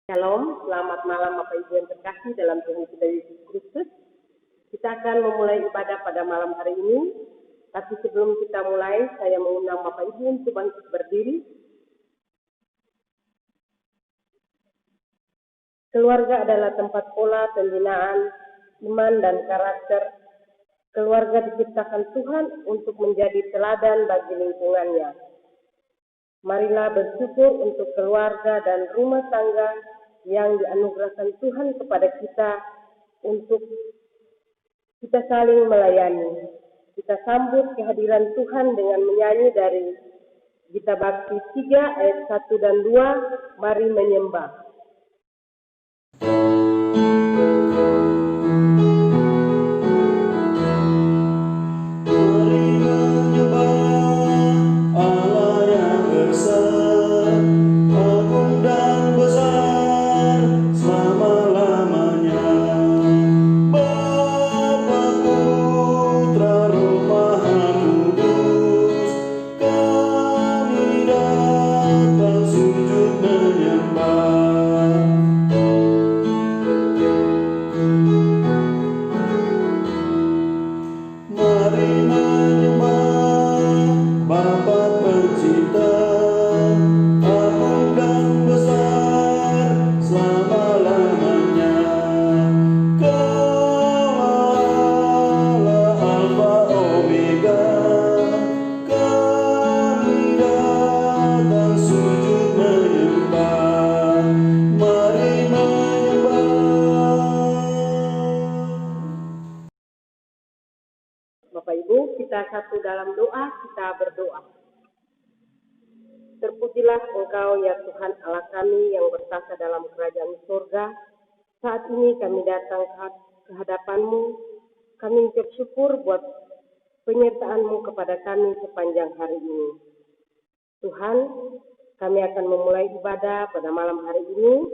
Shalom, selamat malam Bapak Ibu yang terkasih dalam Tuhan kita Yesus Kristus. Kita akan memulai ibadah pada malam hari ini. Tapi sebelum kita mulai, saya mengundang Bapak Ibu untuk bangkit berdiri. Keluarga adalah tempat pola pembinaan iman dan karakter. Keluarga diciptakan Tuhan untuk menjadi teladan bagi lingkungannya. Marilah bersyukur untuk keluarga dan rumah tangga yang dianugerahkan Tuhan kepada kita untuk kita saling melayani. Kita sambut kehadiran Tuhan dengan menyanyi dari Gita Bakti 3 ayat 1 dan 2, mari menyembah. Bapak Ibu, kita satu dalam doa, kita berdoa. Terpujilah Engkau ya Tuhan Allah kami yang bertahta dalam kerajaan surga. Saat ini kami datang ke hadapan-Mu. Kami mengucap syukur buat penyertaan-Mu kepada kami sepanjang hari ini. Tuhan, kami akan memulai ibadah pada malam hari ini.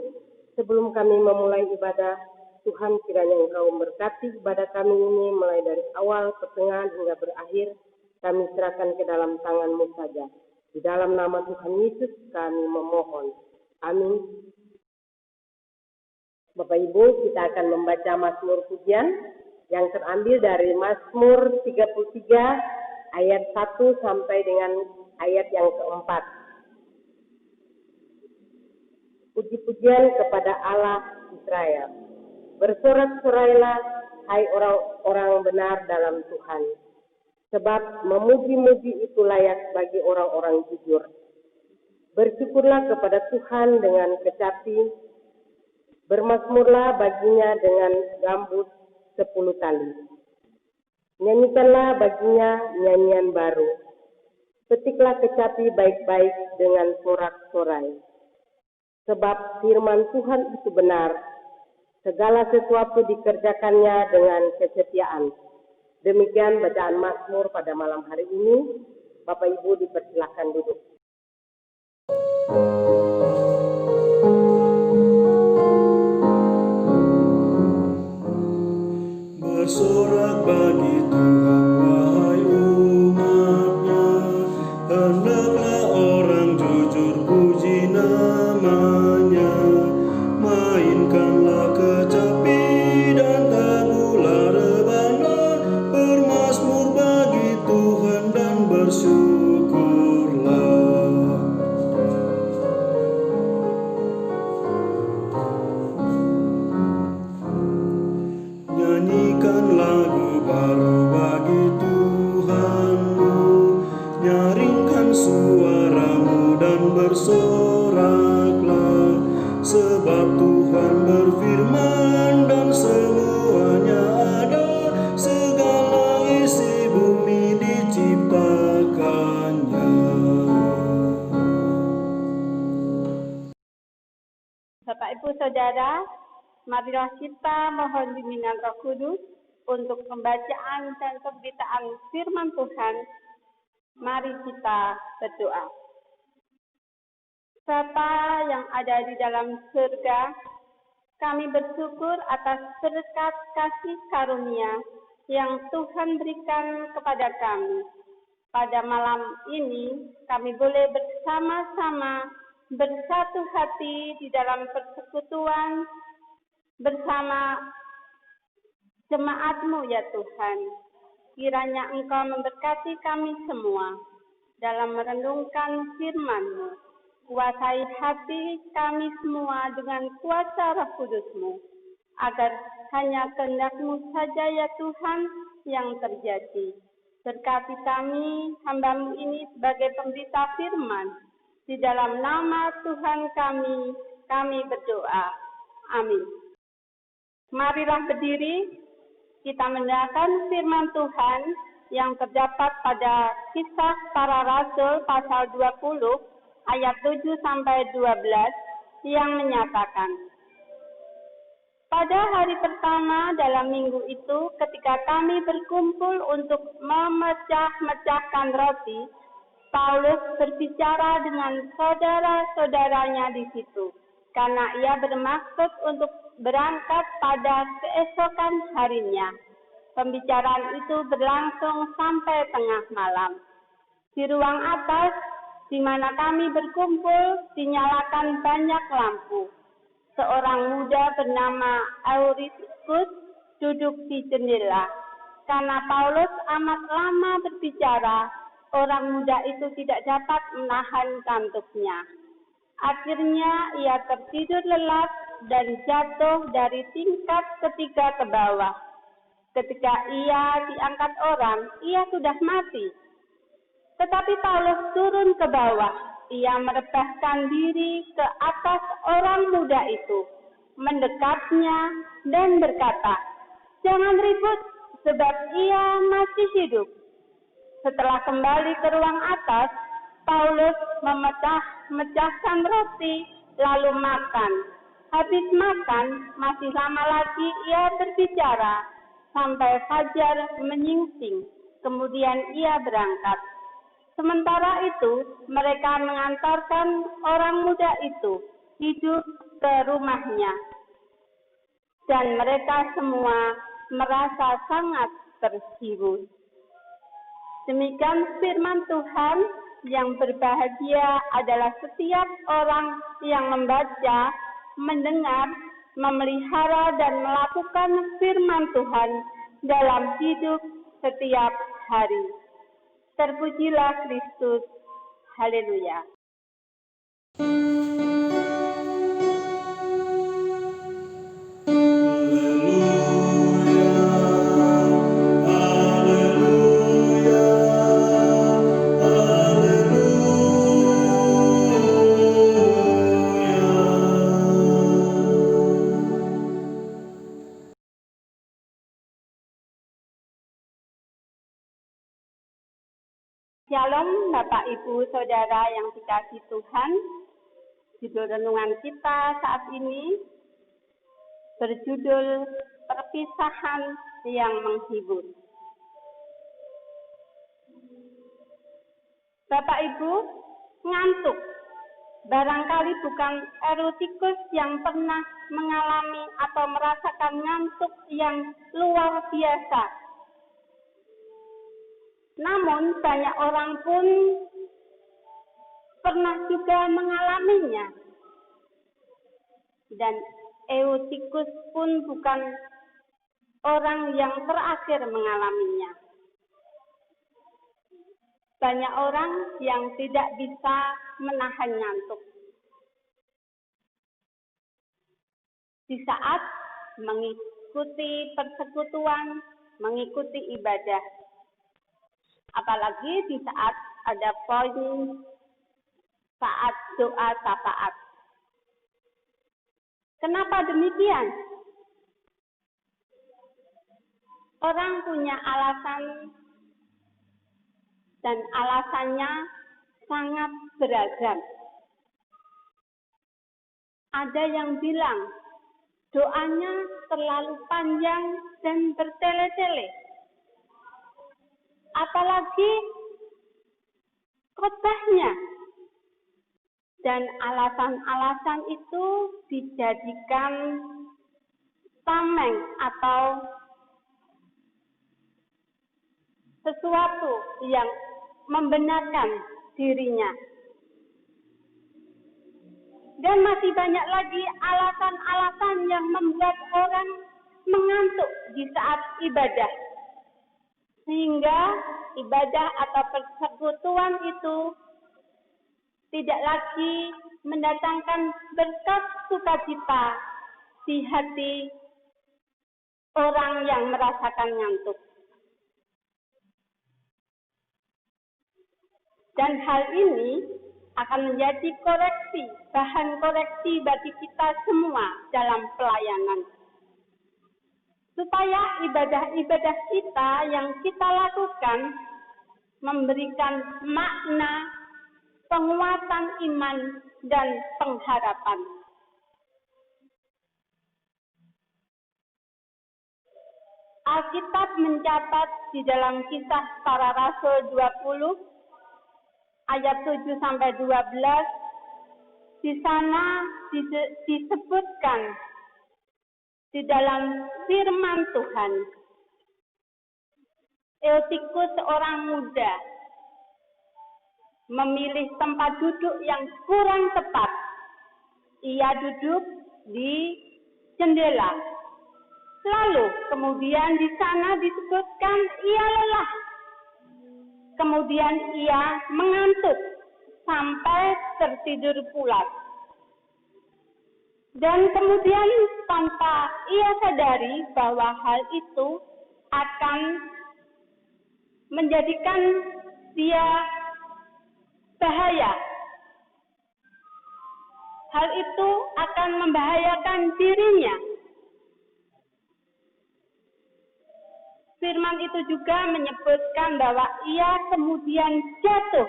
Sebelum kami memulai ibadah, Tuhan kiranya Engkau memberkati ibadah kami ini mulai dari awal, pertengahan hingga berakhir. Kami serahkan ke dalam tangan-Mu saja. Di dalam nama Tuhan Yesus kami memohon. Amin. Bapak Ibu, kita akan membaca Mazmur Pujian yang terambil dari Mazmur 33 ayat 1 sampai dengan ayat yang keempat. Puji-pujian kepada Allah Israel. Bersorak-sorailah, hai orang-orang benar dalam Tuhan. Sebab memuji-muji itu layak bagi orang-orang jujur. Bersyukurlah kepada Tuhan dengan kecapi. Bermazmurlah baginya dengan gambus 10 kali. Nyanyikanlah baginya nyanyian baru. Petiklah kecapi baik-baik dengan sorak-sorai. Sebab firman Tuhan itu benar. Segala sesuatu dikerjakannya dengan kesetiaan. Demikian bacaan Mazmur pada malam hari ini. Bapak Ibu dipersilakan duduk. Bersorak bagi Tuhan wahai umatnya, hendaklah orang jujur puji namanya. Mainkanlah kecapi dan tabulah rebana, bermazmur bagi Tuhan dan bersyukurlah. Nyanyikan lagu baru bagi Tuhanmu, nyaringkan suaramu dan bersoraklah. Sebab Tuhan berfirman dan semuanya ada, segala isi bumi diciptakannya. Bapak Ibu Saudara, marilah kita mohon bimbingan Roh Kudus untuk pembacaan dan pemberitaan firman Tuhan. Mari kita berdoa. Bapa yang ada di dalam surga, kami bersyukur atas berkat kasih karunia yang Tuhan berikan kepada kami. Pada malam ini kami boleh bersama-sama bersatu hati di dalam persekutuan bersama jemaat-Mu ya Tuhan. Kiranya Engkau memberkati kami semua dalam merenungkan firman-Mu. Kuasai hati kami semua dengan kuasa Roh Kudus-Mu, agar hanya kehendak-Mu saja ya Tuhan yang terjadi. Berkati kami, hamba-Mu ini sebagai pemberita firman. Di dalam nama Tuhan kami berdoa. Amin. Marilah berdiri, kita mendengarkan firman Tuhan yang terdapat pada Kisah Para Rasul pasal 20 ayat 7-12 yang menyatakan, pada hari pertama dalam minggu itu, ketika kami berkumpul untuk memecah-mecahkan roti, Paulus berbicara dengan saudara-saudaranya di situ, karena ia bermaksud untuk berangkat pada keesokan harinya. Pembicaraan itu berlangsung sampai tengah malam. Di ruang atas, di mana kami berkumpul, dinyalakan banyak lampu. Seorang muda bernama Eurystheus duduk di jendela. Karena Paulus amat lama berbicara, orang muda itu tidak dapat menahan kantuknya. Akhirnya ia tertidur lelap dan jatuh dari tingkat ketiga ke bawah. Ketika ia diangkat orang, ia sudah mati. Tetapi Paulus turun ke bawah. Ia merebahkan diri ke atas orang muda itu, mendekapnya dan berkata, "Jangan ribut, sebab ia masih hidup." Setelah kembali ke ruang atas, Paulus memecah-mecahkan roti, lalu makan. Habis makan, masih lama lagi ia berbicara, sampai fajar menyingsing. Kemudian ia berangkat. Sementara itu, mereka mengantarkan orang muda itu hidup ke rumahnya. Dan mereka semua merasa sangat terhibur. Demikian firman Tuhan. Yang berbahagia adalah setiap orang yang membaca, mendengar, memelihara dan melakukan firman Tuhan dalam hidup setiap hari. Terpujilah Kristus. Haleluya. Shalom Bapak Ibu Saudara yang dikasihi Tuhan. Judul renungan kita saat ini berjudul Perpisahan yang Menghibur. Bapak Ibu ngantuk. Barangkali bukan Eurystheus yang pernah mengalami atau merasakan ngantuk yang luar biasa. Namun banyak orang pun pernah juga mengalaminya. Dan Eurystheus pun bukan orang yang terakhir mengalaminya. Banyak orang yang tidak bisa menahan ngantuk. Di saat mengikuti persekutuan, mengikuti ibadah. Apalagi di saat ada poin saat doa syafaat. Kenapa demikian? Orang punya alasan dan alasannya sangat beragam. Ada yang bilang doanya terlalu panjang dan bertele-tele. Apalagi khotbahnya. Dan alasan-alasan itu dijadikan tameng atau sesuatu yang membenarkan dirinya. Dan masih banyak lagi alasan-alasan yang membuat orang mengantuk di saat ibadah. Sehingga ibadah atau persekutuan itu tidak lagi mendatangkan berkat sukacita di hati orang yang merasakan ngantuk. Dan hal ini akan menjadi bahan koreksi bagi kita semua dalam pelayanan. Supaya ibadah-ibadah kita yang kita lakukan memberikan makna, penguatan iman, dan pengharapan. Alkitab mencatat di dalam Kisah Para Rasul 20 ayat 7-12, di sana disebutkan di dalam firman Tuhan, Eutikus seorang muda memilih tempat duduk yang kurang tepat. Ia duduk di jendela. Lalu kemudian di sana disebutkan ia lelah. Kemudian ia mengantuk sampai tertidur pulas. Dan kemudian tanpa ia sadari bahwa hal itu akan menjadikan dia bahaya. Hal itu akan membahayakan dirinya. Firman itu juga menyebutkan bahwa ia kemudian jatuh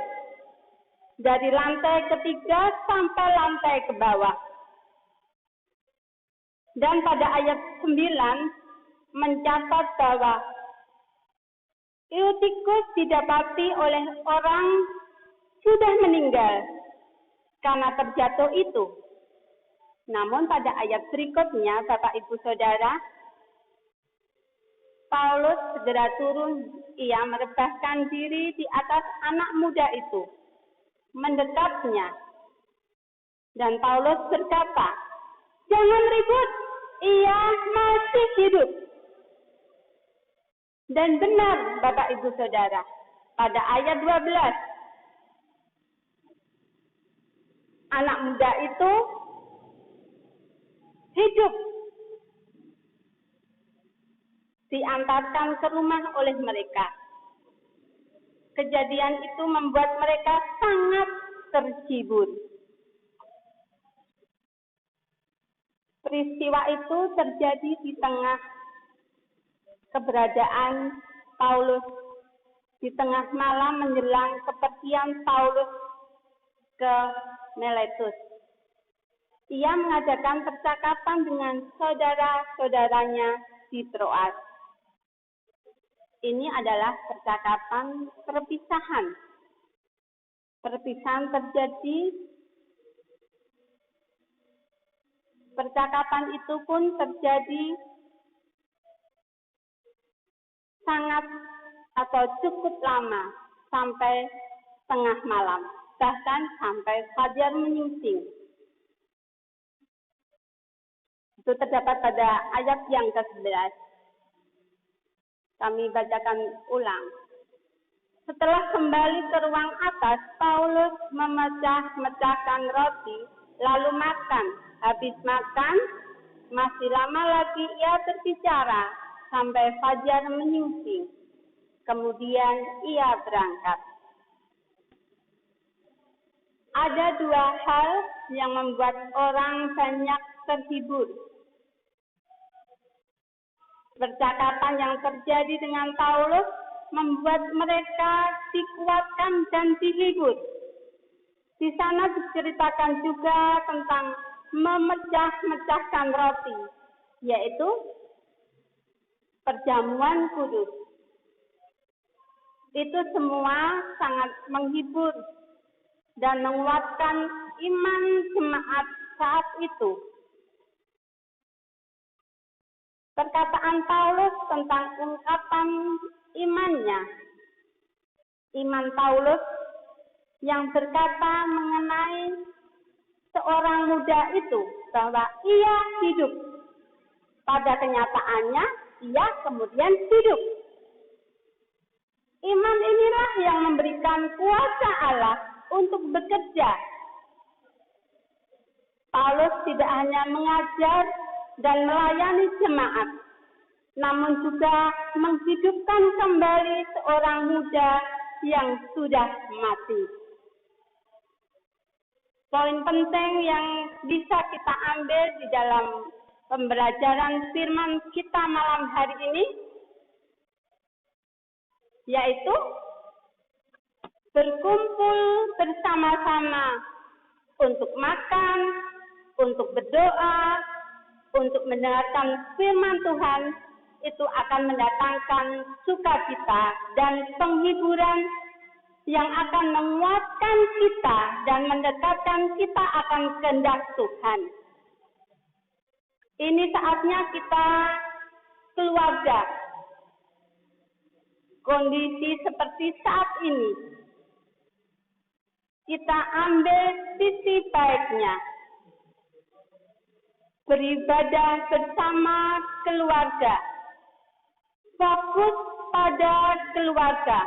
dari lantai ketiga sampai lantai ke bawah. Dan pada ayat 9 mencatat bahwa Eutikus didapati oleh orang sudah meninggal karena terjatuh itu. Namun pada ayat berikutnya, Bapak Ibu Saudara, Paulus segera turun, ia merebahkan diri di atas anak muda itu, mendekapnya. Dan Paulus berkata, "Jangan ribut, ia masih hidup." Dan benar, Bapak Ibu Saudara, pada ayat 12, anak muda itu hidup, diantarkan ke rumah oleh mereka. Kejadian itu membuat mereka sangat terhibur. Peristiwa itu terjadi di tengah keberadaan Paulus, di tengah malam menjelang kepergian Paulus ke Miletus. Ia mengadakan percakapan dengan saudara-saudaranya di Troas. Ini adalah percakapan perpisahan. Perpisahan terjadi, percakapan itu pun terjadi sangat atau cukup lama, sampai tengah malam, bahkan sampai fajar menyingsing. Itu terdapat pada ayat yang ke-11. Kami bacakan ulang. Setelah kembali ke ruang atas, Paulus memecah-mecahkan roti, lalu makan. Habis makan, masih lama lagi ia berbicara sampai fajar menyingsing. Kemudian ia berangkat. Ada dua hal yang membuat orang banyak terhibur. Percakapan yang terjadi dengan Paulus membuat mereka dikuatkan dan dihibur. Di sana diceritakan juga tentang memecah-mecahkan roti, yaitu perjamuan kudus. Itu semua sangat menghibur dan menguatkan iman jemaat saat itu. Perkataan Paulus tentang ungkapan imannya, iman Paulus yang berkata mengenai seorang muda itu bahwa ia hidup. Pada kenyataannya, ia kemudian hidup. Iman inilah yang memberikan kuasa Allah untuk bekerja. Paulus tidak hanya mengajar dan melayani jemaat, namun juga menghidupkan kembali seorang muda yang sudah mati. Poin penting yang bisa kita ambil di dalam pembelajaran firman kita malam hari ini, yaitu berkumpul bersama-sama untuk makan, untuk berdoa, untuk mendengarkan firman Tuhan, itu akan mendatangkan sukacita dan penghiburan yang akan menguatkan kita dan mendekatkan kita akan kehendak Tuhan. Ini saatnya kita keluarga, kondisi seperti saat ini, kita ambil sisi baiknya, beribadah bersama keluarga, fokus pada keluarga,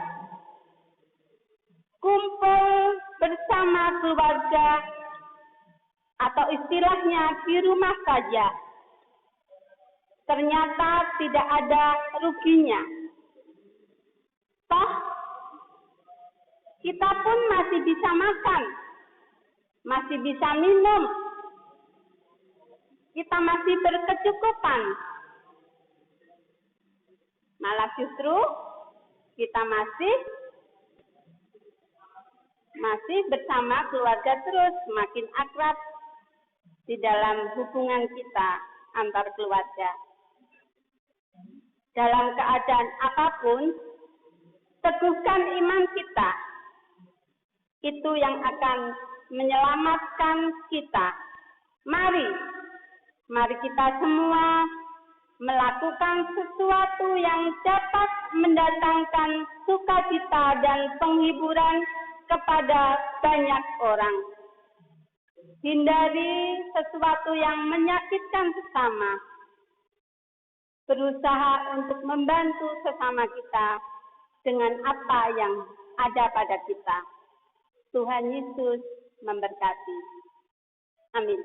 kumpul bersama keluarga, atau istilahnya di rumah saja. Ternyata tidak ada ruginya. Toh, kita pun masih bisa makan, masih bisa minum, kita masih berkecukupan. Malah justru kita masih bersama keluarga terus, makin akrab di dalam hubungan kita antar keluarga. Dalam keadaan apapun, teguhkan iman kita. Itu yang akan menyelamatkan kita. Mari kita semua melakukan sesuatu yang dapat mendatangkan sukacita dan penghiburan kepada banyak orang. Hindari sesuatu yang menyakitkan sesama. Berusaha untuk membantu sesama kita dengan apa yang ada pada kita. Tuhan Yesus memberkati. Amin.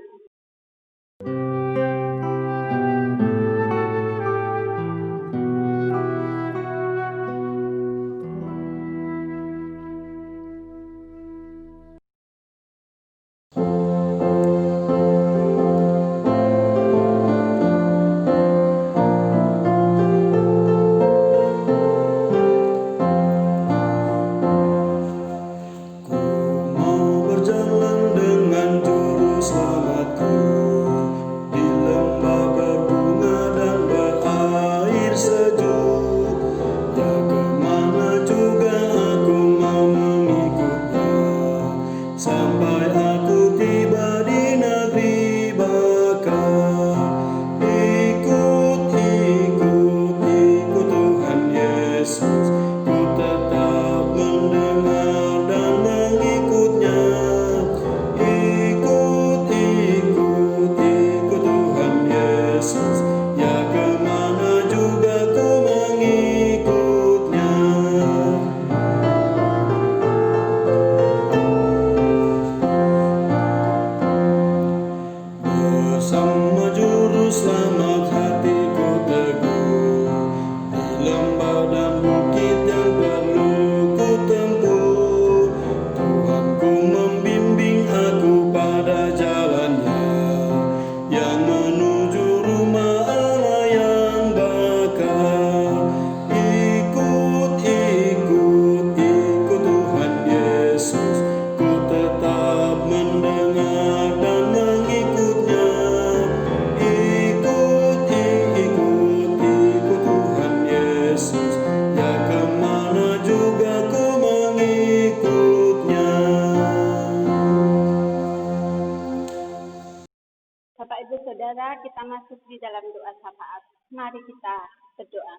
Kita masuk di dalam doa syafaat. Mari kita berdoa.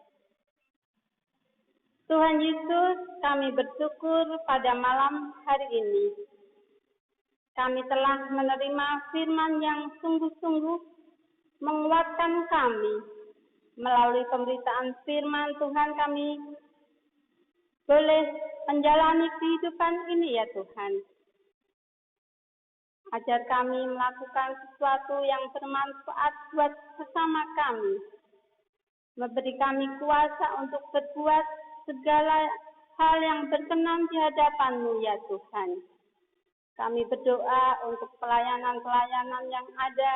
Tuhan Yesus, kami bersyukur pada malam hari ini. Kami telah menerima firman yang sungguh-sungguh menguatkan kami. Melalui pemberitaan firman Tuhan kami boleh menjalani kehidupan ini ya Tuhan. Ajar kami melakukan sesuatu yang bermanfaat buat sesama kami. Memberi kami kuasa untuk berbuat segala hal yang berkenan di hadapan-Mu ya Tuhan. Kami berdoa untuk pelayanan-pelayanan yang ada,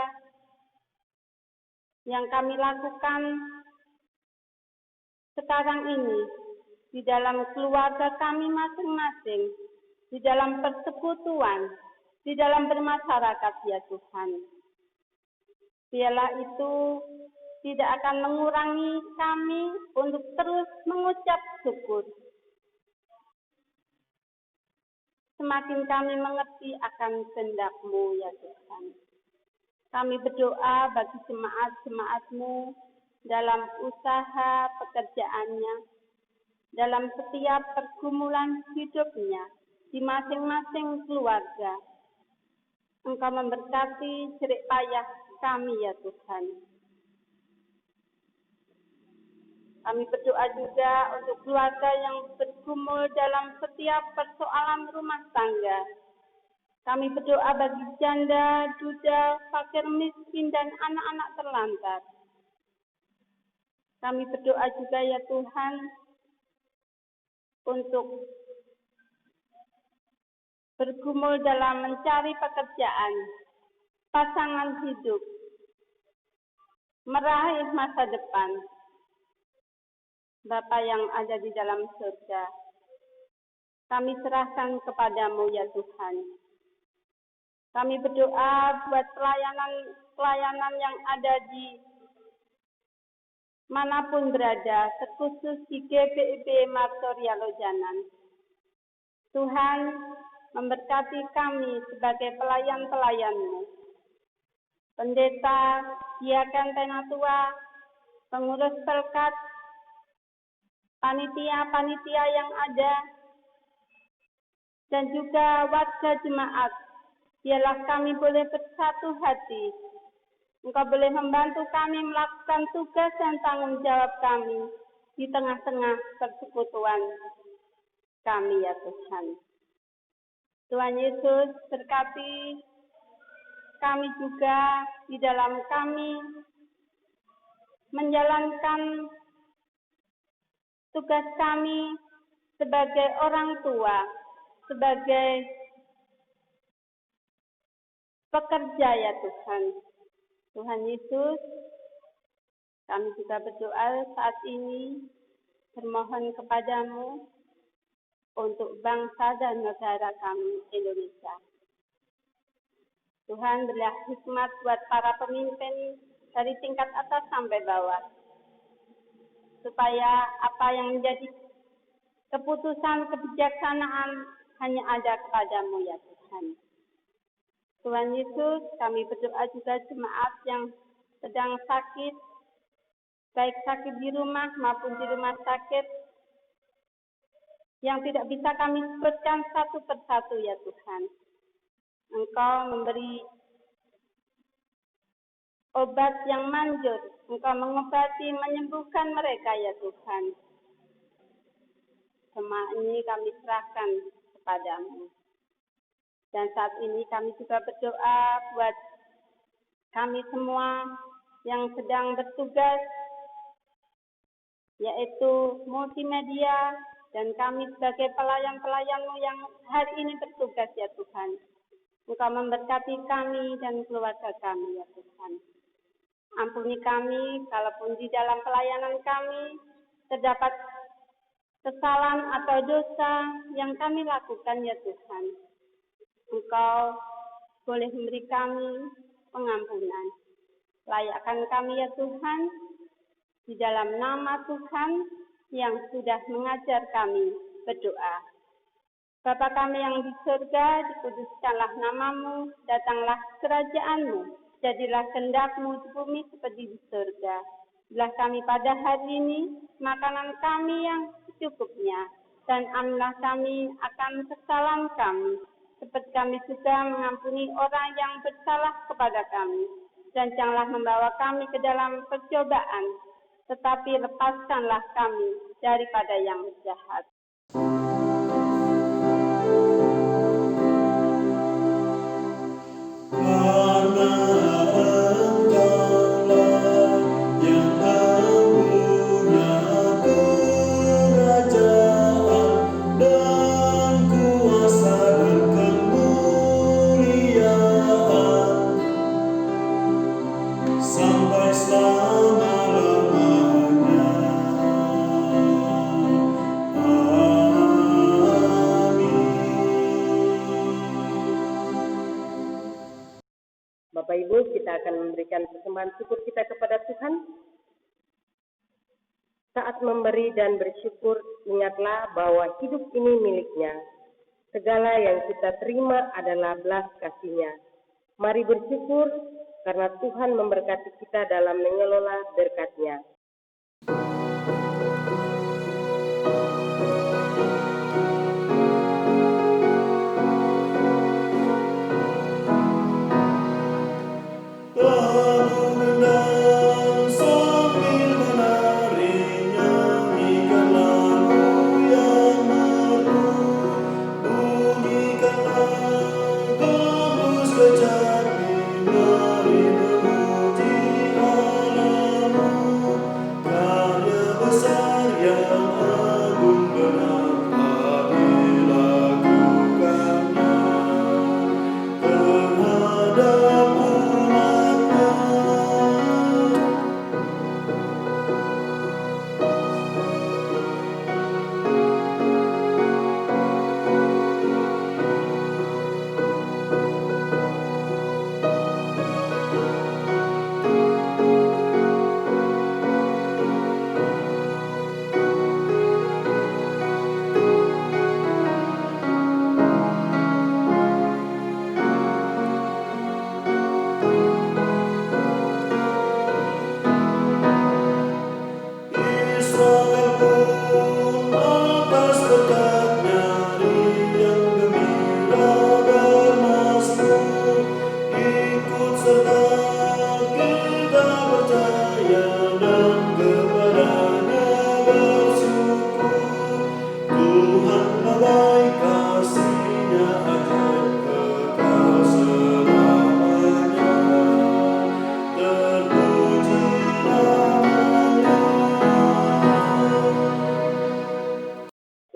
yang kami lakukan sekarang ini, di dalam keluarga kami masing-masing, di dalam persekutuan, di dalam bermasyarakat ya Tuhan. Biarlah itu tidak akan mengurangi kami untuk terus mengucap syukur. Semakin kami mengerti akan kehendak-Mu ya Tuhan. Kami berdoa bagi jemaat-jemaat-Mu dalam usaha pekerjaannya, dalam setiap pergumulan hidupnya, di masing-masing keluarga. Engkau memberkati jerih payah kami ya Tuhan. Kami berdoa juga untuk keluarga yang bergumul dalam setiap persoalan rumah tangga. Kami berdoa bagi janda, duda, fakir miskin, dan anak-anak terlantar. Kami berdoa juga ya Tuhan untuk bergumul dalam mencari pekerjaan, pasangan hidup, meraih masa depan. Bapa yang ada di dalam surga, kami serahkan kepadamu ya Tuhan. Kami berdoa buat pelayanan yang ada di manapun berada, terkhusus di GPIB Martoria Lojanan. Tuhan memberkati kami sebagai pelayan-pelayan-Mu. Pendeta, diakan penatua, pengurus pelkat, panitia-panitia yang ada, dan juga warga jemaat. Biarlah kami boleh bersatu hati. Engkau boleh membantu kami melakukan tugas dan tanggung jawab kami di tengah-tengah persekutuan kami ya Tuhan. Tuhan Yesus berkati kami juga di dalam kami menjalankan tugas kami sebagai orang tua, sebagai pekerja ya Tuhan. Tuhan Yesus, kami juga berdoa saat ini, bermohon kepadamu untuk bangsa dan negara kami Indonesia. Tuhan berilah hikmat buat para pemimpin dari tingkat atas sampai bawah, supaya apa yang menjadi keputusan kebijaksanaan hanya ada kepadamu ya Tuhan. Tuhan Yesus, kami berdoa juga jemaat yang sedang sakit, baik sakit di rumah maupun di rumah sakit, yang tidak bisa kami sebutkan satu persatu ya Tuhan. Engkau memberi obat yang manjur, Engkau mengobati, menyembuhkan mereka ya Tuhan. Semua ini kami serahkan kepadamu. Dan saat ini kami juga berdoa buat kami semua yang sedang bertugas, yaitu multimedia, dan kami sebagai pelayan-pelayan-Mu yang hari ini bertugas ya Tuhan. Engkau memberkati kami dan keluarga kami ya Tuhan. Ampuni kami kalaupun di dalam pelayanan kami terdapat kesalahan atau dosa yang kami lakukan ya Tuhan. Engkau boleh memberi kami pengampunan. Layakkan kami ya Tuhan, di dalam nama Tuhan yang sudah mengajar kami berdoa. Bapa kami yang di surga, dikuduskanlah nama-Mu, datanglah kerajaan-Mu, jadilah kehendak-Mu di bumi seperti di surga. Berilah kami pada hari ini makanan kami yang secukupnya, dan ampunilah kami akan kesalahan kami, seperti kami juga mengampuni orang yang bersalah kepada kami. Dan janganlah membawa kami ke dalam percobaan, tetapi lepaskanlah kami daripada yang jahat. Karena Engkaulah yang punya kerajaan dan kuasa dan kemuliaan sampai selama-lamanya. Bapak Ibu, kita akan memberikan persembahan syukur kita kepada Tuhan. Saat memberi dan bersyukur, ingatlah bahwa hidup ini milik-Nya. Segala yang kita terima adalah belas kasih-Nya. Mari bersyukur karena Tuhan memberkati kita dalam mengelola berkat-Nya.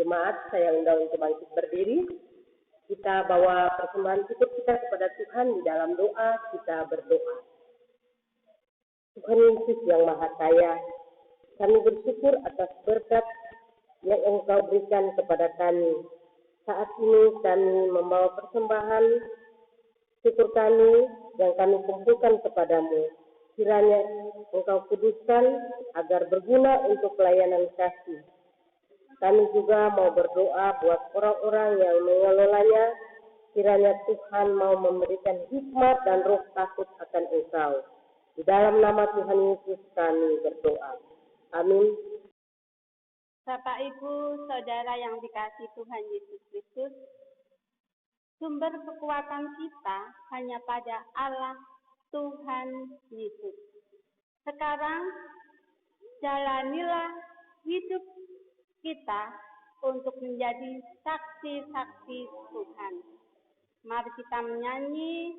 Jemaat, saya undang untuk bangkit berdiri. Kita bawa persembahan syukur kita kepada Tuhan. Di dalam doa kita berdoa. Tuhan Yesus yang Maha Kaya, kami bersyukur atas berkat yang Engkau berikan kepada kami. Saat ini kami membawa persembahan syukur kami yang kami kumpulkan kepadamu. Kiranya Engkau kuduskan agar berguna untuk pelayanan kasih. Kami juga mau berdoa buat orang-orang yang mengelolanya. Kiranya Tuhan mau memberikan hikmat dan roh takut akan Engkau. Di dalam nama Tuhan Yesus kami berdoa. Amin. Bapak, Ibu, Saudara yang dikasihi Tuhan Yesus Kristus, sumber kekuatan kita hanya pada Allah Tuhan Yesus. Sekarang jalanilah hidup kita untuk menjadi saksi-saksi Tuhan. Mari kita menyanyi,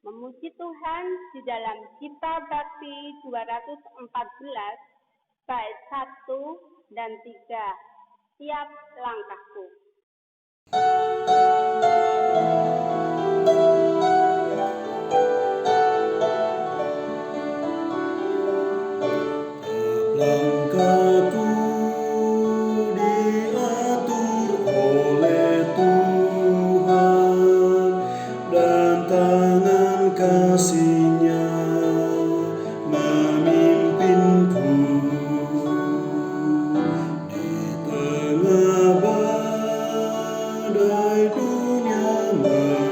memuji Tuhan di dalam Kitab Bakti 214, bait 1 dan 3. Tiap langkahku. Langkahku diatur oleh Tuhan dan tangan kasih-Nya memimpinku di tengah badai dunia.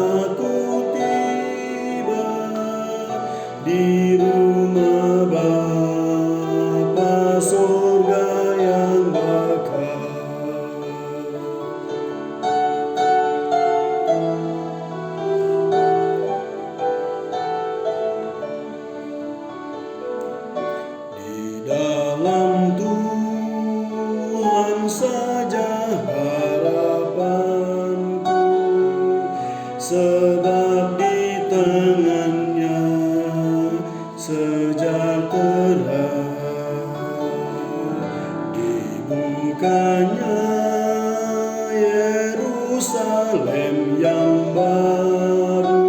aku tiba di rumah Bapa surga yang bakal. Di dalam Tuhan saja harapanku, sebab di tangannya sejahtera. Dibukanya Yerusalem yang baru,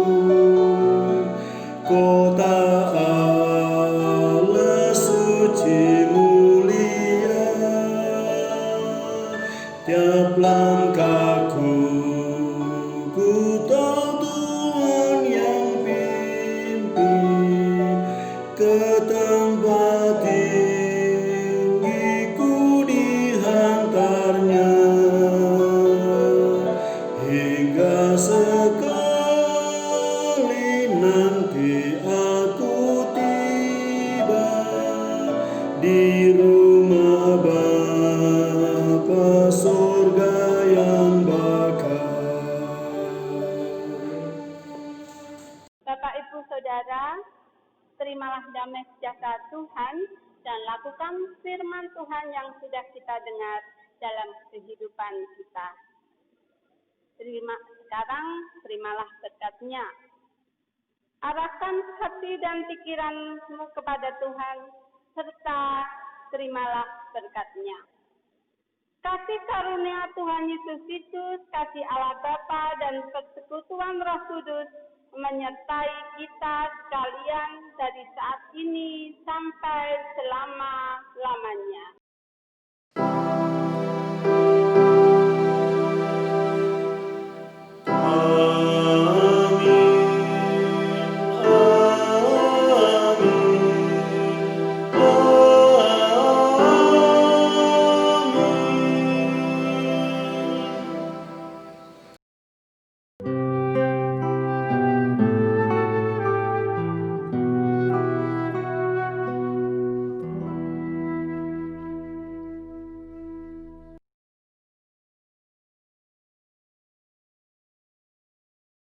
kota Allah suci mulia. Tiap langkahku ku tahu Tuhan yang pimpin ke tempat tinggiku dihantarnya, hingga sekali nanti aku tiba di rumah Bapa surga yang bakal. Bapak, Ibu, Saudara, terimalah damai sejahtera Tuhan dan lakukan firman Tuhan yang sudah kita dengar dalam kehidupan kita. Sekarang terimalah berkat-Nya. Arahkan hati dan pikiranmu kepada Tuhan, serta terimalah berkat-Nya. Kasih karunia Tuhan Yesus Kristus, kasih Allah Bapa dan persekutuan Roh Kudus menyertai kita sekalian dari saat ini sampai selama-lamanya.